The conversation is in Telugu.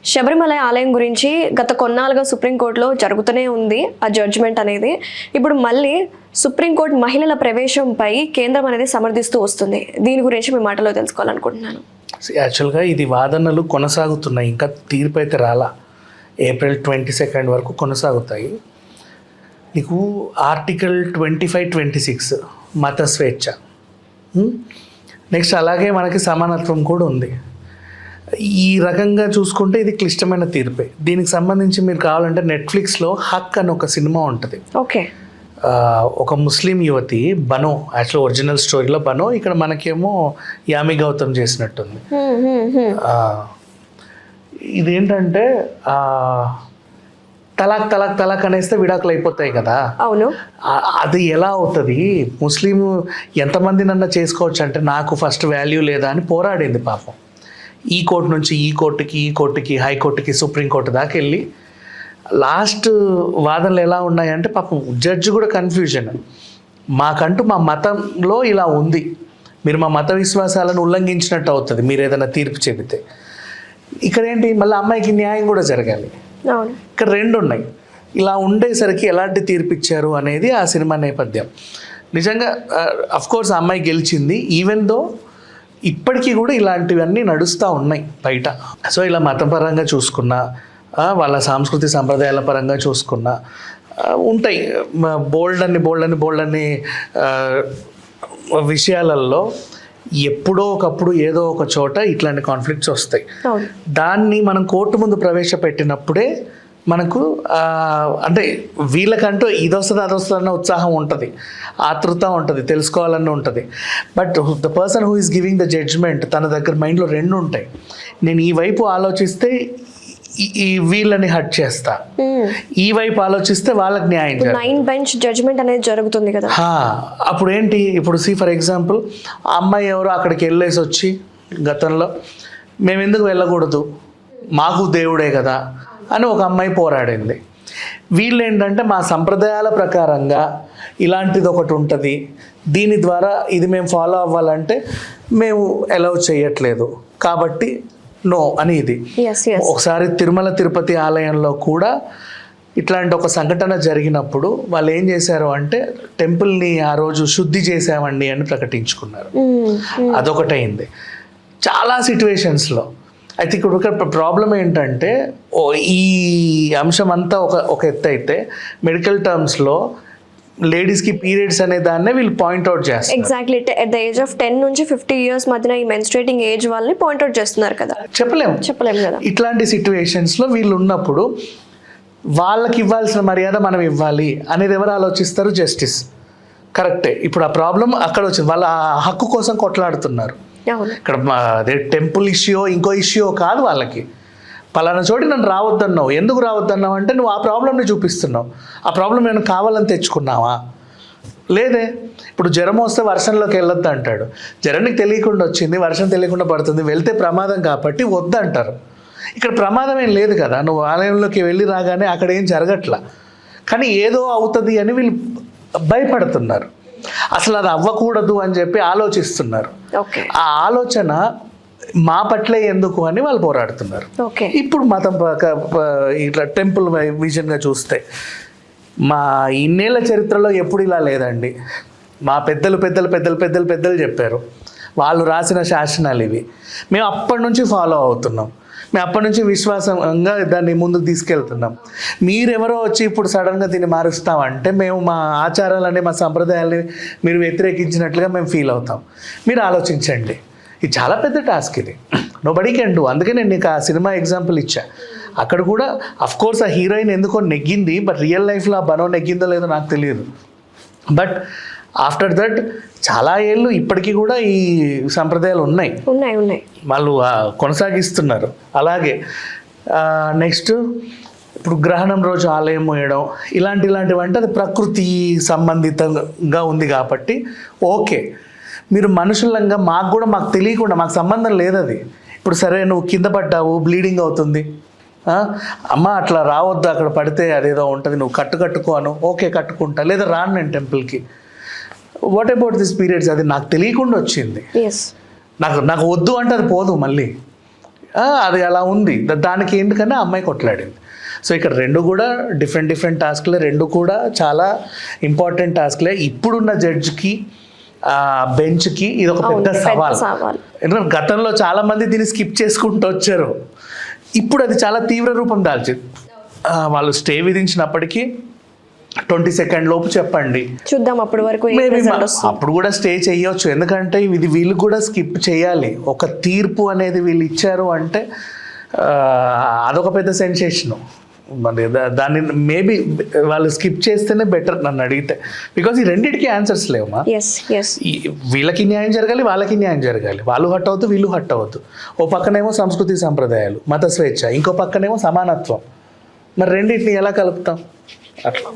శబరిమల ఆలయం గురించి గత కొన్నాళ్ళుగా సుప్రీంకోర్టులో జరుగుతూనే ఉంది ఆ జడ్జిమెంట్ అనేది. ఇప్పుడు మళ్ళీ సుప్రీంకోర్టు మహిళల ప్రవేశంపై కేంద్రం అనేది సమర్థిస్తూ వస్తుంది. దీని గురించి మీ మాటలో తెలుసుకోవాలనుకుంటున్నాను. యాక్చువల్గా ఇది వాదనలు కొనసాగుతున్నాయి, ఇంకా తీర్పు అయితే రాలా. ఏప్రిల్ 22 వరకు కొనసాగుతాయి. నీకు ఆర్టికల్ 25-26 మత స్వేచ్ఛ, నెక్స్ట్ అలాగే మనకి సమానత్వం కూడా ఉంది. ఈ రకంగా చూసుకుంటే ఇది క్లిష్టమైన తీర్పే. దీనికి సంబంధించి మీరు కావాలంటే నెట్ఫ్లిక్స్లో హక్ అని ఒక సినిమా ఉంటుంది. ఓకే, ఒక ముస్లిం యువతి బనో, యాక్చువల్ ఒరిజినల్ స్టోరీలో బనో, ఇక్కడ మనకేమో యామి గౌతమ్ చేసినట్టుంది. ఇదేంటంటే తలాక్ తలాక్ తలాక్ అనేస్తే విడాకులు అయిపోతాయి కదా. అవును, అది ఎలా అవుతుంది? ముస్లిం ఎంతమంది నన్న చేసుకోవచ్చు అంటే నాకు ఫస్ట్ వాల్యూ లేదా అని పోరాడింది పాపం. ఈ కోర్టు నుంచి ఈ కోర్టుకి హైకోర్టుకి సుప్రీంకోర్టు దాకా వెళ్ళి లాస్ట్ వాదనలు ఎలా ఉన్నాయంటే పాపం జడ్జి కూడా కన్ఫ్యూజన్. మాకంటూ మా మతంలో ఇలా ఉంది, మీరు మా మత విశ్వాసాలను ఉల్లంఘించినట్టు అవుతుంది మీరు ఏదైనా తీర్పు చెబితే. ఇక్కడ ఏంటి, మళ్ళీ అమ్మాయికి న్యాయం కూడా జరగాలి. ఇక్కడ రెండు ఉన్నాయి. ఇలా ఉండేసరికి ఎలాంటి తీర్పు ఇచ్చారు అనేది ఆ సినిమా నేపథ్యం. నిజంగా అఫ్కోర్స్ ఆ అమ్మాయి గెలిచింది, ఈవెన్ దో ఇప్పటికీ కూడా ఇలాంటివన్నీ నడుస్తూ ఉన్నాయి బయట. సో ఇలా మతపరంగా చూసుకున్నా, వాళ్ళ సాంస్కృతిక సంప్రదాయాల పరంగా చూసుకున్నా ఉంటాయి బోల్డన్ని విషయాలలో. ఎప్పుడో ఒకప్పుడు ఏదో ఒక చోట ఇట్లాంటి కాన్ఫ్లిక్ట్స్ వస్తాయి. దాన్ని మనం కోర్టు ముందు ప్రవేశపెట్టినప్పుడే మనకు అంటే వీళ్ళకంటూ ఇదొస్తుంది అదొస్తుంది అన్న ఉత్సాహం ఉంటుంది, ఆతృత ఉంటుంది, తెలుసుకోవాలన్న ఉంటుంది. But the person who is giving the judgment తన దగ్గర మైండ్లో రెండు ఉంటాయి. నేను ఈ వైపు ఆలోచిస్తే ఈ వీళ్ళని హర్ట్ చేస్తా, ఈ వైపు ఆలోచిస్తే వాళ్ళకి న్యాయం చేయాలి. 9 బెంచ్ జడ్జ్మెంట్ అనేది జరుగుతుంది కదా. అప్పుడు ఏంటి, ఇప్పుడు ఫర్ ఎగ్జాంపుల్ ఆ అమ్మాయి ఎవరో అక్కడికి వెళ్ళేసి వచ్చి గతంలో మేము ఎందుకు వెళ్ళకూడదు, మాకు దేవుడే కదా అని ఒక అమ్మాయి పోరాడింది. వీళ్ళు ఏంటంటే మా సంప్రదాయాల ప్రకారంగా ఇలాంటిది ఒకటి ఉంటుంది, దీని ద్వారా ఇది మేము ఫాలో అవ్వాలంటే మేము అలౌ చేయట్లేదు కాబట్టి నో అని. ఇది ఒకసారి తిరుమల తిరుపతి ఆలయంలో కూడా ఇట్లాంటి ఒక సంఘటన జరిగినప్పుడు వాళ్ళు ఏం చేశారు అంటే టెంపుల్ని ఆ రోజు శుద్ధి చేసామండి అని ప్రకటించుకున్నారు. అదొకటైంది. చాలా సిచ్యువేషన్స్లో అయితే ఇక్కడ ప్రాబ్లం ఏంటంటే ఈ అంశం అంతా ఒక ఎత్తు అయితే మెడికల్ టర్మ్స్లో లేడీస్కి పీరియడ్స్ అనే దాన్నే వీళ్ళు పాయింట్అవుట్ చేస్తారు. Exactly at the age of 10 నుంచి 50 ఇయర్స్ మధ్యన ఈ మెన్స్ట్రేటింగ్ ఏజ్ వాళ్ళని పాయింట్అవుట్ చేస్తున్నారు కదా. చెప్పలేము కదా. ఇట్లాంటి సిచ్యువేషన్స్లో వీళ్ళు ఉన్నప్పుడు వాళ్ళకి ఇవ్వాల్సిన మర్యాద మనం ఇవ్వాలి అనేది ఎవరు ఆలోచిస్తారు? జస్టిస్. కరెక్టే. ఇప్పుడు ఆ ప్రాబ్లం అక్కడ వచ్చింది, వాళ్ళ హక్కు కోసం కొట్లాడుతున్నారు. ఇక్కడ అదే టెంపుల్ ఇష్యూ ఇంకో ఇష్యూ కాదు. వాళ్ళకి పలానా చోటి నన్ను రావద్దన్నావు, ఎందుకు రావద్దన్నావు అంటే నువ్వు ఆ ప్రాబ్లమ్ని చూపిస్తున్నావు. ఆ ప్రాబ్లం నేను కావాలని తెచ్చుకున్నావా? లేదే. ఇప్పుడు జ్వరం వస్తే వర్షంలోకి వెళ్ళొద్దు అంటాడు. జ్వరానికి తెలియకుండా వచ్చింది, వర్షం తెలియకుండా పడుతుంది, వెళ్తే ప్రమాదం కాబట్టి వద్దంటారు. ఇక్కడ ప్రమాదం ఏం లేదు కదా, నువ్వు ఆలయంలోకి వెళ్ళి రాగానే అక్కడ ఏం జరగట్లా, కానీ ఏదో అవుతుంది అని వీళ్ళు భయపడుతున్నారు. అసలు అది అవ్వకూడదు అని చెప్పి ఆలోచిస్తున్నారు. ఆ ఆలోచన మా పట్లే ఎందుకు అని వాళ్ళు పోరాడుతున్నారు. ఇప్పుడు మతం ఇట్లా టెంపుల్ విజన్గా చూస్తే మా ఇన్నేళ్ల చరిత్రలో ఎప్పుడు ఇలా లేదండి. మా పెద్దలు చెప్పారు, వాళ్ళు రాసిన శాసనాలు ఇవి. మేము అప్పటి నుంచి ఫాలో అవుతున్నాం, మేము అప్పటి నుంచి విశ్వాసంగా దాన్ని ముందుకు తీసుకెళ్తున్నాం. మీరెవరో వచ్చి ఇప్పుడు సడన్గా దీన్ని మారుస్తామంటే మేము మా ఆచారాలని మా సంప్రదాయాలని మీరు వ్యతిరేకించినట్లుగా మేము ఫీల్ అవుతాం. మీరు ఆలోచించండి, ఇది చాలా పెద్ద టాస్క్, ఇది నోబడీ కెన్ డూ. అందుకే నేను నీకు ఆ సినిమా ఎగ్జాంపుల్ ఇచ్చా. అక్కడ కూడా అఫ్కోర్స్ ఆ హీరోయిన్ ఎందుకో నెగ్గింది, బట్ రియల్ లైఫ్లో ఆ బనో నెగ్గిందో లేదో నాకు తెలియదు. బట్ ఆఫ్టర్ దట్ చాలా ఏళ్ళు ఇప్పటికీ కూడా ఈ సంప్రదాయాలు ఉన్నాయి, వాళ్ళు కొనసాగిస్తున్నారు. అలాగే నెక్స్ట్ ఇప్పుడు గ్రహణం రోజు ఆలయం మోయడం ఇలాంటివి అంటే అది ప్రకృతి సంబంధితంగా ఉంది కాబట్టి ఓకే. మీరు మనుషులంగా మాకు తెలియకుండా మాకు సంబంధం లేదు అది. ఇప్పుడు సరే నువ్వు కింద పడ్డావు, బ్లీడింగ్ అవుతుంది, అమ్మ అట్లా రావద్దు, అక్కడ పడితే అదేదో ఉంటుంది, నువ్వు కట్టుకోను, ఓకే కట్టుకుంటా, లేదా రాను నేను టెంపుల్కి. What about this periods? అది నాకు తెలియకుండా వచ్చింది, నాకు వద్దు అంటే అది పోదు. మళ్ళీ అది అలా ఉంది. దానికి ఎందుకన్నా అమ్మాయి కొట్లాడింది. సో ఇక్కడ రెండు కూడా డిఫరెంట్ టాస్క్లే, రెండు కూడా చాలా ఇంపార్టెంట్ టాస్క్లే. ఇప్పుడున్న జడ్జికి బెంచ్కి ఇది ఒక పెద్ద సవాల్. ఎందుకంటే గతంలో చాలా మంది దీన్ని స్కిప్ చేసుకుంటూ వచ్చారు. ఇప్పుడు అది చాలా తీవ్ర రూపం దాల్చింది. వాళ్ళు స్టే విధించినప్పటికీ 20 సెకండ్ లోపు చెప్పండి, చూద్దాం అప్పటి వరకు అప్పుడు కూడా స్టే చేయొచ్చు. ఎందుకంటే ఇది వీళ్ళు కూడా స్కిప్ చేయాలి. ఒక తీర్పు అనేది వీళ్ళు ఇచ్చారు అంటే అదొక పెద్ద సెన్సేషను. మరి దాన్ని మేబీ వాళ్ళు స్కిప్ చేస్తేనే బెటర్ నన్ను అడిగితే. బికాజ్ ఈ రెండింటికి ఆన్సర్స్ లేవమ్మా. వీళ్ళకి న్యాయం జరగాలి, వాళ్ళకి న్యాయం జరగాలి. వాళ్ళు హట్ అవుతూ వీళ్ళు హట్ అవుతూ. ఓ పక్కనేమో సంస్కృతి సంప్రదాయాలు, మత స్వేచ్ఛ, ఇంకో పక్కనేమో సమానత్వం. మరి రెండింటిని ఎలా కలుపుతాం? అట్లా